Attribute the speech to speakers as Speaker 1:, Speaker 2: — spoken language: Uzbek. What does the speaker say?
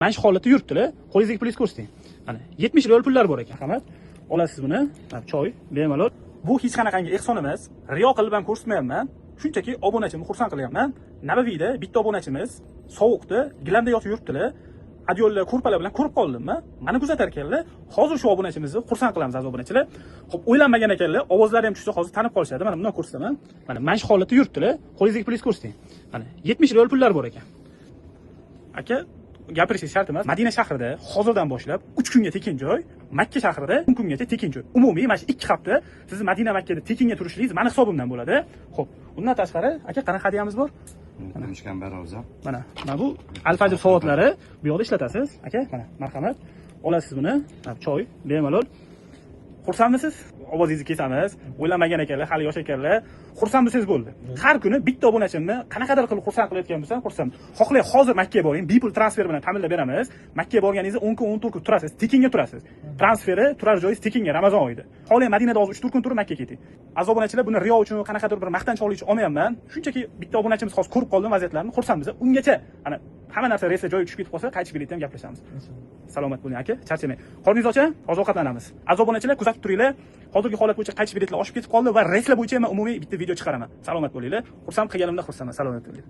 Speaker 1: Mana shu holatda yuribdilar. Qo'lingizdagi pulni ko'rsating. Mana 70 riyol pullar bor ekan. Rahmat. Olasiz buni. Choy, bemalol. Bu hech qanaqangi ehson emas. Riyo qilib ham ko'rsatmayapman. Shunchaki obunachimni xursand qilyapman. Nabaviyda bitta obunachimiz sovuqda, gilamda yotib yuribdilar. Adyollar, ko'rpalar bilan ko'rib qoldim-a. Mana kuzatar ekanlar. Hozir shu obunachimizni xursand qilamiz aziz obunachilar. Xo'p, o'ylanmagan ekanlar. Ovozlari ham tushsa hozir tanib qolishadi. Mana bundan ko'rsataman. Mana shu holatda yuribdilar. Qo'lingizdagi pulni ko'rsating. Mana 70 riyol pullar bor ekan. Aka, gapirishingiz shart emas. Madina shahrida hozirdan boshlab 3 kunga tekin joy, Makka shahrida 10 kungacha tekin joy. Umumiy mana shu 2 hafta sizni Madina Makkada tekinga turishligingiz meni hisobimdan bo'ladi. Xo'p, undan tashqari aka qanaqa hadyamiz bor?
Speaker 2: Namishkan baroza.
Speaker 1: Mana bu Al-Fajr soatlari bu yoqda ishlatasiz. Aka, mana marhamat. Olasiz buni. Choy, bemalol. Xursandmisiz? Ovozingizni kesamiz. O'ylamagan ekanlar, hali yosh ekanlar. Xursandmisiz bo'ldi. Har kuni bitta obunachimni qanaqadir qilib xursand qilayotgan bo'lsam, xursand. Xohlang hozir Makkaga boring, bepul transfer bilan ta'minlab beramiz. Makkaga borganingizda 10 kun, 14 kun turasiz, tekinga turasiz. Transferi, turar joyingiz tekinga Ramazon oyida. Xohlang Madinada hozir 3-4 kun turib Makkaga keting. Aziz obunachilar, buni riyo uchun, qanaqadir bir maqtanchoqlik uchun olmayapman. Shunchaki bitta obunachimiz hozir ko'rib qoldim vaziyatlarni, xursandmiz. Ungacha ana hamma narsa reysga joyiga tushib ketib qolsa, qaytib kelayotgan gaplashamiz. Salomat bo'ling aka, charchamang. Qorningiz ochsa, hozir ovqatlanamiz. Aziz obunachilar, kuzatib turinglar. Hozirgi holat bo'yicha qaytish biletlar oshib ketib qoldi va reyslar bo'yicha men umumiy bitta video chiqaraman. Salomat bo'linglar. Xursand qilganimda xursandman. Salomat bo'ling.